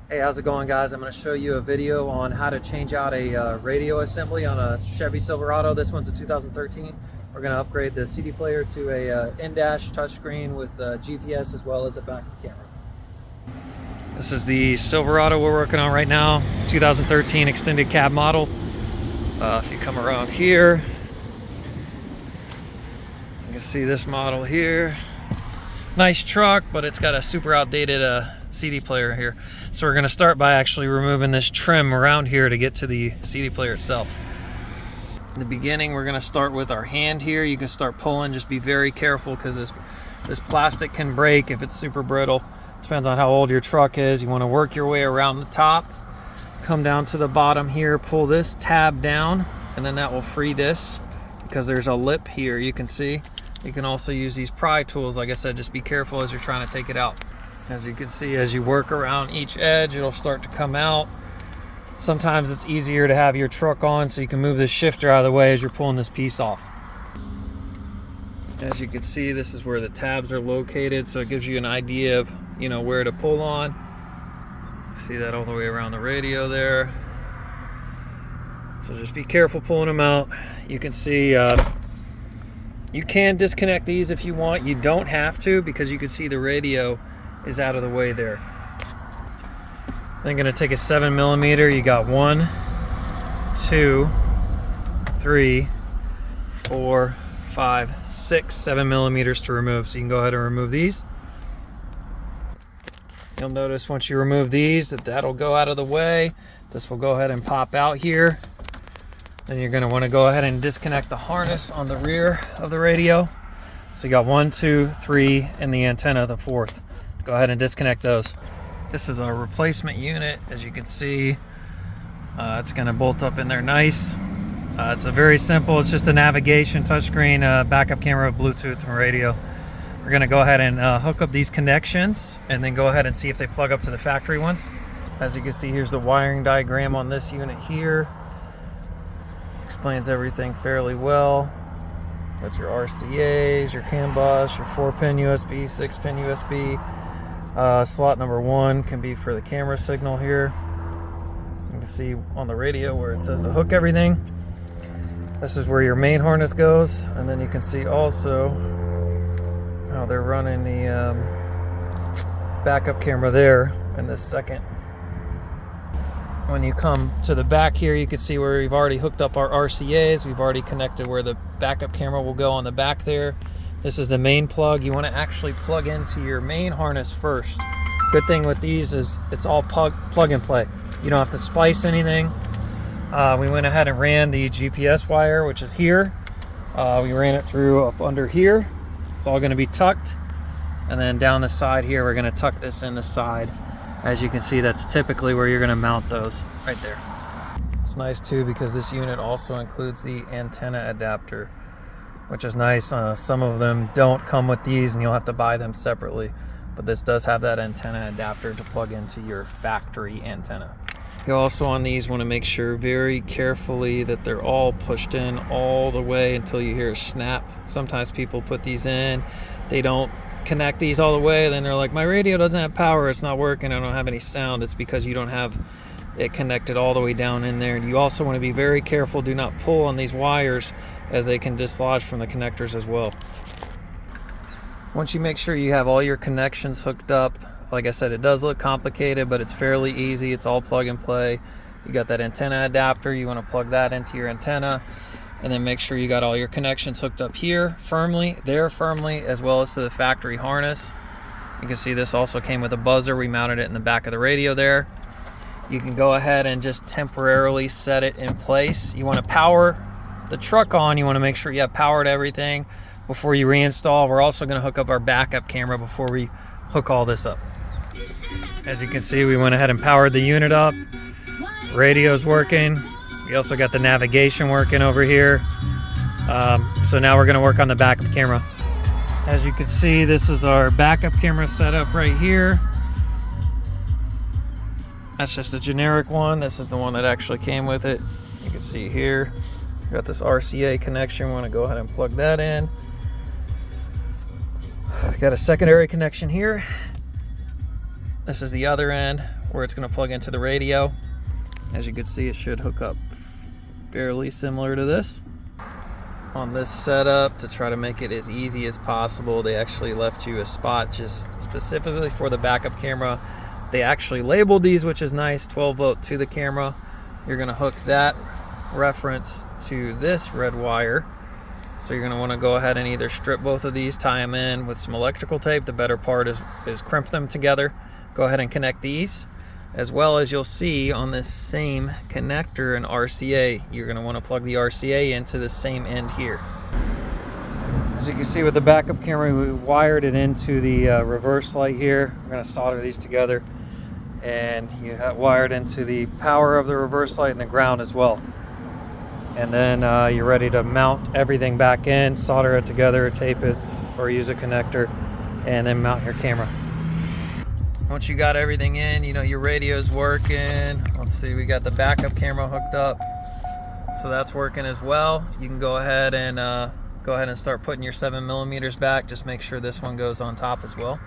Hey, how's it going, guys? I'm going to show you a video on how to change out a radio assembly on a Chevy Silverado. This one's a 2013. We're going to upgrade the CD player to a in-dash touchscreen with GPS as well as a backup camera. This is the Silverado we're working on right now, 2013 extended cab model. If you come around here, you can see this model here. Nice truck, but it's got a super outdated CD player here. So we're going to start by actually removing this trim around here to get to the CD player itself. In the beginning, we're going to start with our hand here. You can start pulling, just be very careful because this plastic can break if it's super brittle. Depends on how old your truck is. You want to work your way around the top, come down to the bottom here, pull this tab down, and then that will free this because there's a lip here you can see. You can also use these pry tools. Like I said, just be careful as you're trying to take it out. As you can see, as you work around each edge, it'll start to come out. Sometimes it's easier to have your truck on so you can move this shifter out of the way as you're pulling this piece off. As you can see, this is where the tabs are located, so it gives you an idea of, where to pull on. See that all the way around the radio there. So just be careful pulling them out. You can see you can disconnect these if you want. You don't have to, because you can see the radio is out of the way there. I'm gonna take a 7mm. You got 1, 2, 3, 4, 5, 6, 7mm to remove. So you can go ahead and remove these. You'll notice once you remove these that'll go out of the way. This will go ahead and pop out here. Then you're gonna wanna go ahead and disconnect the harness on the rear of the radio. So you got 1, 2, 3, and the antenna, the 4th. Go ahead and disconnect those. This is a replacement unit. As you can see, it's going to bolt up in there nice. It's a very simple, it's just a navigation touchscreen, backup camera, Bluetooth, and radio. We're going to go ahead and hook up these connections and then go ahead and see if they plug up to the factory ones. As you can see, here's the wiring diagram on this unit here. Explains everything fairly well. That's your RCAs, your CAN bus, your 4-pin USB, 6-pin USB. Slot number 1 can be for the camera signal here. You can see on the radio where it says to hook everything. This is where your main harness goes, and then you can see also how they're running the backup camera there in this second. When you come to the back here, you can see where we've already hooked up our RCAs. We've already connected where the backup camera will go on the back there. This is the main plug. You want to actually plug into your main harness first. Good thing with these is it's all plug and play. You don't have to splice anything. We went ahead and ran the GPS wire, which is here. We ran it through up under here. It's all going to be tucked. And then down the side here, we're going to tuck this in the side. As you can see, that's typically where you're going to mount those, right there. It's nice too because this unit also includes the antenna adapter, which is nice. Some of them don't come with these and you'll have to buy them separately, but this does have that antenna adapter to plug into your factory antenna. You also on these want to make sure very carefully that they're all pushed in all the way until you hear a snap. Sometimes people put these in, they don't connect these all the way, then they're like, my radio doesn't have power, it's not working, I don't have any sound. It's because you don't have it connected all the way down in there. And you also want to be very careful, do not pull on these wires as they can dislodge from the connectors as well. Once you make sure you have all your connections hooked up, like I said, it does look complicated, but it's fairly easy. It's all plug and play. You got that antenna adapter, you want to plug that into your antenna, and then make sure you got all your connections hooked up here firmly, there firmly, as well as to the factory harness. You can see this also came with a buzzer. We mounted it in the back of the radio there. You can go ahead and just temporarily set it in place. You want to power the truck on. You want to make sure you have power to everything before you reinstall. We're also going to hook up our backup camera before we hook all this up. As you can see, we went ahead and powered the unit up. Radio's working. We also got the navigation working over here. So now we're going to work on the backup camera. As you can see, this is our backup camera setup right here. That's just a generic one. This is the one that actually came with it. You can see here, we got this RCA connection. We want to go ahead and plug that in. Got a secondary connection here. This is the other end. where it's going to plug into the radio. As you can see, it should hook up fairly similar to this. On this setup, to try to make it as easy as possible, they actually left you a spot just specifically for the backup camera. They actually labeled these, which is nice, 12 volt to the camera. You're going to hook that reference to this red wire. So you're going to want to go ahead and either strip both of these, tie them in with some electrical tape. The better part is crimp them together. Go ahead and connect these, as well as you'll see on this same connector an RCA. You're going to want to plug the RCA into the same end here. As you can see with the backup camera, we wired it into the reverse light here. We're going to solder these together, and you have wired into the power of the reverse light and the ground as well. And then you're ready to mount everything back in, solder it together, tape it, or use a connector, and then mount your camera. Once you got everything in, you know your radio's working. Let's see, we got the backup camera hooked up, so that's working as well. You can go ahead and start putting your 7mm back. Just make sure this one goes on top as well.